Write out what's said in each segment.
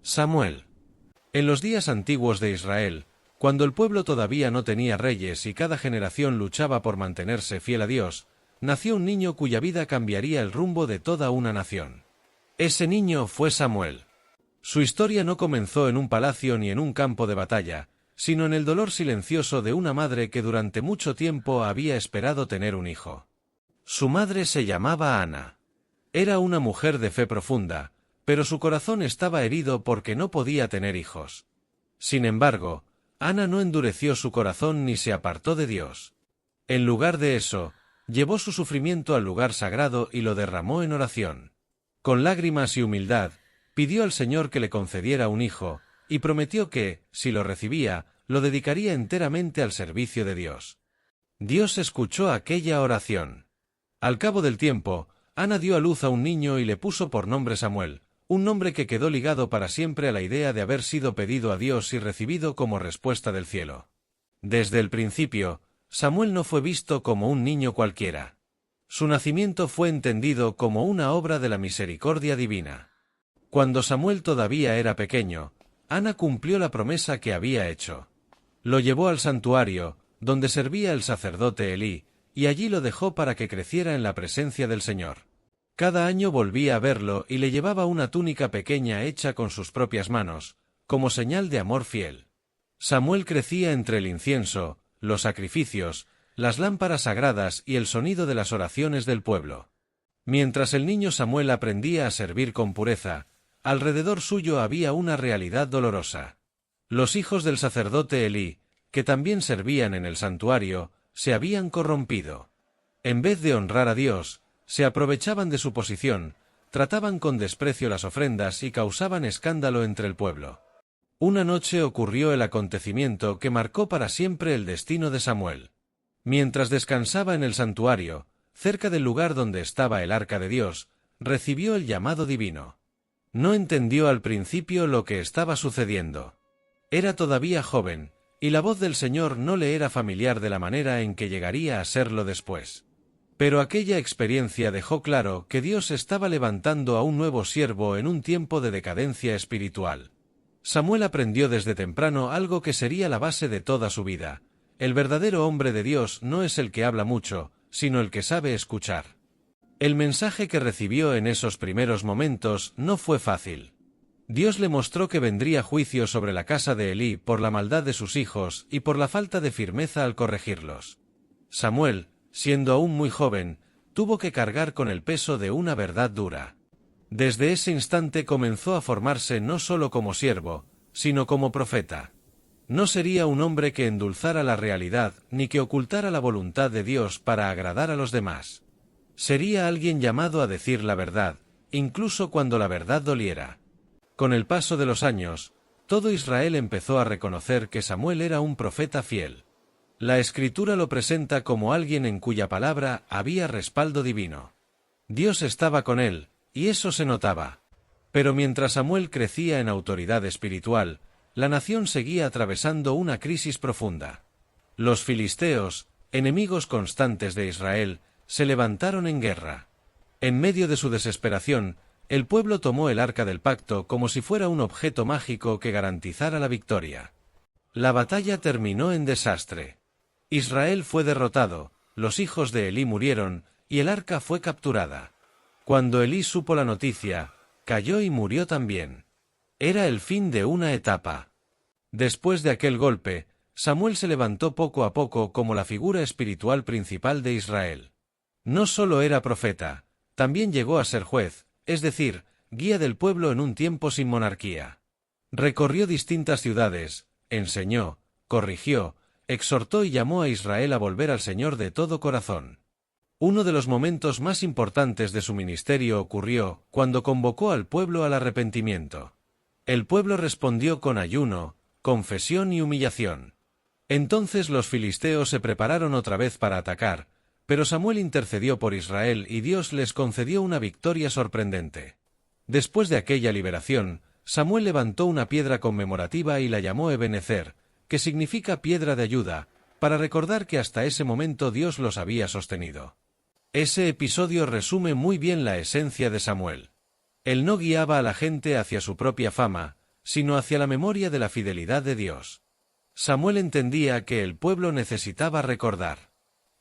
Samuel. En los días antiguos de Israel, cuando el pueblo todavía no tenía reyes y cada generación luchaba por mantenerse fiel a Dios, nació un niño cuya vida cambiaría el rumbo de toda una nación. Ese niño fue Samuel. Su historia no comenzó en un palacio ni en un campo de batalla, sino en el dolor silencioso de una madre que durante mucho tiempo había esperado tener un hijo. Su madre se llamaba Ana. Era una mujer de fe profunda, pero su corazón estaba herido porque no podía tener hijos. Sin embargo, Ana no endureció su corazón ni se apartó de Dios. En lugar de eso, llevó su sufrimiento al lugar sagrado y lo derramó en oración. Con lágrimas y humildad, pidió al Señor que le concediera un hijo, y prometió que, si lo recibía, lo dedicaría enteramente al servicio de Dios. Dios escuchó aquella oración. Al cabo del tiempo, Ana dio a luz a un niño y le puso por nombre Samuel, un nombre que quedó ligado para siempre a la idea de haber sido pedido a Dios y recibido como respuesta del cielo. Desde el principio, Samuel no fue visto como un niño cualquiera. Su nacimiento fue entendido como una obra de la misericordia divina. Cuando Samuel todavía era pequeño, Ana cumplió la promesa que había hecho. Lo llevó al santuario, donde servía el sacerdote Elí, y allí lo dejó para que creciera en la presencia del Señor. Cada año volvía a verlo y le llevaba una túnica pequeña hecha con sus propias manos, como señal de amor fiel. Samuel crecía entre el incienso, los sacrificios, las lámparas sagradas y el sonido de las oraciones del pueblo. Mientras el niño Samuel aprendía a servir con pureza, alrededor suyo había una realidad dolorosa. Los hijos del sacerdote Elí, que también servían en el santuario, se habían corrompido. En vez de honrar a Dios, se aprovechaban de su posición, trataban con desprecio las ofrendas y causaban escándalo entre el pueblo. Una noche ocurrió el acontecimiento que marcó para siempre el destino de Samuel. Mientras descansaba en el santuario, cerca del lugar donde estaba el arca de Dios, recibió el llamado divino. No entendió al principio lo que estaba sucediendo. Era todavía joven, y la voz del Señor no le era familiar de la manera en que llegaría a serlo después. Pero aquella experiencia dejó claro que Dios estaba levantando a un nuevo siervo en un tiempo de decadencia espiritual. Samuel aprendió desde temprano algo que sería la base de toda su vida. El verdadero hombre de Dios no es el que habla mucho, sino el que sabe escuchar. El mensaje que recibió en esos primeros momentos no fue fácil. Dios le mostró que vendría juicio sobre la casa de Elí por la maldad de sus hijos y por la falta de firmeza al corregirlos. Samuel, siendo aún muy joven, tuvo que cargar con el peso de una verdad dura. Desde ese instante comenzó a formarse no solo como siervo, sino como profeta. No sería un hombre que endulzara la realidad ni que ocultara la voluntad de Dios para agradar a los demás. Sería alguien llamado a decir la verdad, incluso cuando la verdad doliera. Con el paso de los años, todo Israel empezó a reconocer que Samuel era un profeta fiel. La Escritura lo presenta como alguien en cuya palabra había respaldo divino. Dios estaba con él, y eso se notaba. Pero mientras Samuel crecía en autoridad espiritual, la nación seguía atravesando una crisis profunda. Los filisteos, enemigos constantes de Israel, se levantaron en guerra. En medio de su desesperación, el pueblo tomó el arca del pacto como si fuera un objeto mágico que garantizara la victoria. La batalla terminó en desastre. Israel fue derrotado, los hijos de Elí murieron, y el arca fue capturada. Cuando Elí supo la noticia, cayó y murió también. Era el fin de una etapa. Después de aquel golpe, Samuel se levantó poco a poco como la figura espiritual principal de Israel. No solo era profeta, también llegó a ser juez, es decir, guía del pueblo en un tiempo sin monarquía. Recorrió distintas ciudades, enseñó, corrigió, exhortó y llamó a Israel a volver al Señor de todo corazón. Uno de los momentos más importantes de su ministerio ocurrió cuando convocó al pueblo al arrepentimiento. El pueblo respondió con ayuno, confesión y humillación. Entonces los filisteos se prepararon otra vez para atacar, pero Samuel intercedió por Israel y Dios les concedió una victoria sorprendente. Después de aquella liberación, Samuel levantó una piedra conmemorativa y la llamó Ebenezer, que significa piedra de ayuda, para recordar que hasta ese momento Dios los había sostenido. Ese episodio resume muy bien la esencia de Samuel. Él no guiaba a la gente hacia su propia fama, sino hacia la memoria de la fidelidad de Dios. Samuel entendía que el pueblo necesitaba recordar.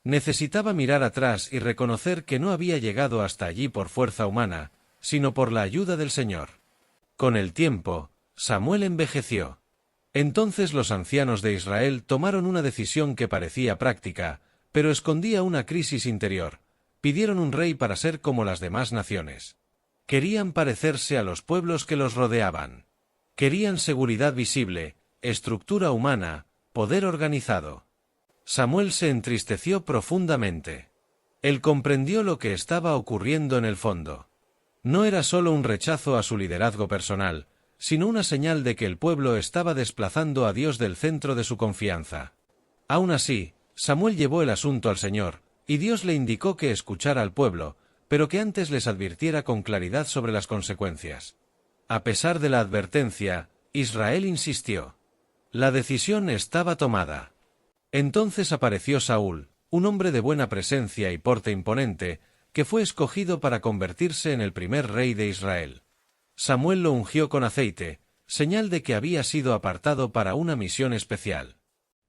Necesitaba mirar atrás y reconocer que no había llegado hasta allí por fuerza humana, sino por la ayuda del Señor. Con el tiempo, Samuel envejeció. Entonces los ancianos de Israel tomaron una decisión que parecía práctica, pero escondía una crisis interior. Pidieron un rey para ser como las demás naciones. Querían parecerse a los pueblos que los rodeaban. Querían seguridad visible, estructura humana, poder organizado. Samuel se entristeció profundamente. Él comprendió lo que estaba ocurriendo en el fondo. No era solo un rechazo a su liderazgo personal, sino una señal de que el pueblo estaba desplazando a Dios del centro de su confianza. Aún así, Samuel llevó el asunto al Señor, y Dios le indicó que escuchara al pueblo, pero que antes les advirtiera con claridad sobre las consecuencias. A pesar de la advertencia, Israel insistió. La decisión estaba tomada. Entonces apareció Saúl, un hombre de buena presencia y porte imponente, que fue escogido para convertirse en el primer rey de Israel. Samuel lo ungió con aceite, señal de que había sido apartado para una misión especial.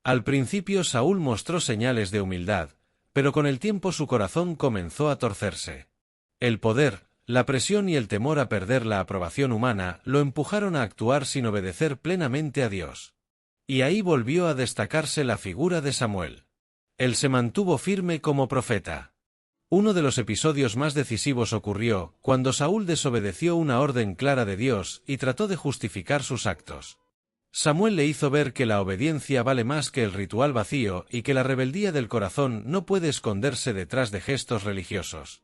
Al principio Saúl mostró señales de humildad, pero con el tiempo su corazón comenzó a torcerse. El poder, la presión y el temor a perder la aprobación humana lo empujaron a actuar sin obedecer plenamente a Dios. Y ahí volvió a destacarse la figura de Samuel. Él se mantuvo firme como profeta. Uno de los episodios más decisivos ocurrió cuando Saúl desobedeció una orden clara de Dios y trató de justificar sus actos. Samuel le hizo ver que la obediencia vale más que el ritual vacío y que la rebeldía del corazón no puede esconderse detrás de gestos religiosos.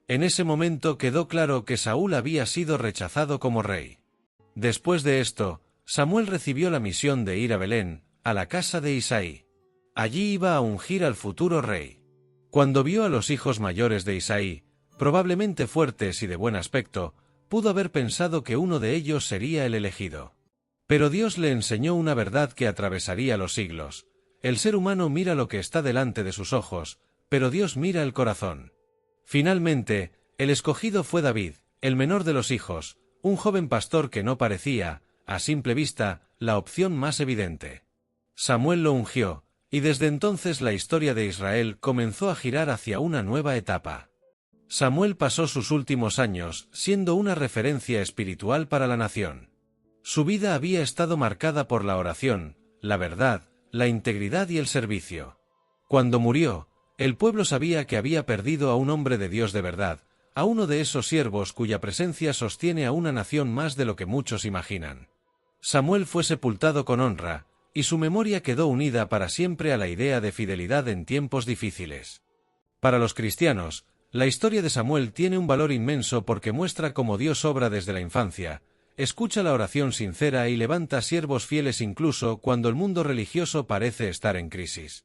En ese momento quedó claro que Saúl había sido rechazado como rey. Después de esto, Samuel recibió la misión de ir a Belén, a la casa de Isaí. Allí iba a ungir al futuro rey. Cuando vio a los hijos mayores de Isaí, probablemente fuertes y de buen aspecto, pudo haber pensado que uno de ellos sería el elegido. Pero Dios le enseñó una verdad que atravesaría los siglos. El ser humano mira lo que está delante de sus ojos, pero Dios mira el corazón. Finalmente, el escogido fue David, el menor de los hijos, un joven pastor que no parecía, a simple vista, la opción más evidente. Samuel lo ungió, y desde entonces la historia de Israel comenzó a girar hacia una nueva etapa. Samuel pasó sus últimos años siendo una referencia espiritual para la nación. Su vida había estado marcada por la oración, la verdad, la integridad y el servicio. Cuando murió, el pueblo sabía que había perdido a un hombre de Dios de verdad, a uno de esos siervos cuya presencia sostiene a una nación más de lo que muchos imaginan. Samuel fue sepultado con honra, y su memoria quedó unida para siempre a la idea de fidelidad en tiempos difíciles. Para los cristianos, la historia de Samuel tiene un valor inmenso porque muestra cómo Dios obra desde la infancia, escucha la oración sincera y levanta siervos fieles incluso cuando el mundo religioso parece estar en crisis.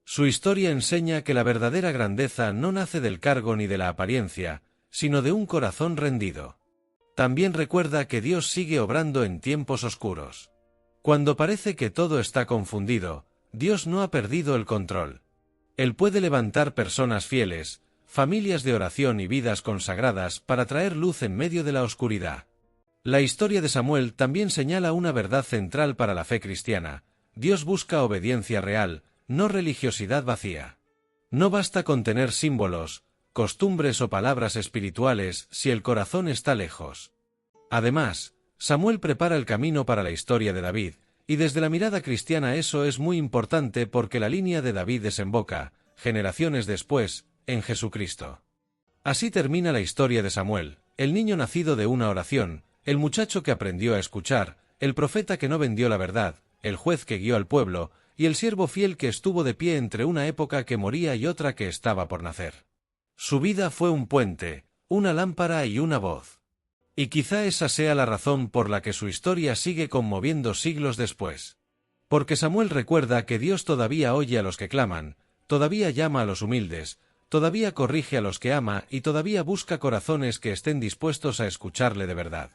Su historia enseña que la verdadera grandeza no nace del cargo ni de la apariencia, sino de un corazón rendido. También recuerda que Dios sigue obrando en tiempos oscuros. Cuando parece que todo está confundido, Dios no ha perdido el control. Él puede levantar personas fieles, familias de oración y vidas consagradas para traer luz en medio de la oscuridad. La historia de Samuel también señala una verdad central para la fe cristiana. Dios busca obediencia real, no religiosidad vacía. No basta con tener símbolos, costumbres o palabras espirituales si el corazón está lejos. Además, Samuel prepara el camino para la historia de David, y desde la mirada cristiana eso es muy importante porque la línea de David desemboca, generaciones después, en Jesucristo. Así termina la historia de Samuel, el niño nacido de una oración, el muchacho que aprendió a escuchar, el profeta que no vendió la verdad, el juez que guió al pueblo, y el siervo fiel que estuvo de pie entre una época que moría y otra que estaba por nacer. Su vida fue un puente, una lámpara y una voz. Y quizá esa sea la razón por la que su historia sigue conmoviendo siglos después. Porque Samuel recuerda que Dios todavía oye a los que claman, todavía llama a los humildes, todavía corrige a los que ama y todavía busca corazones que estén dispuestos a escucharle de verdad.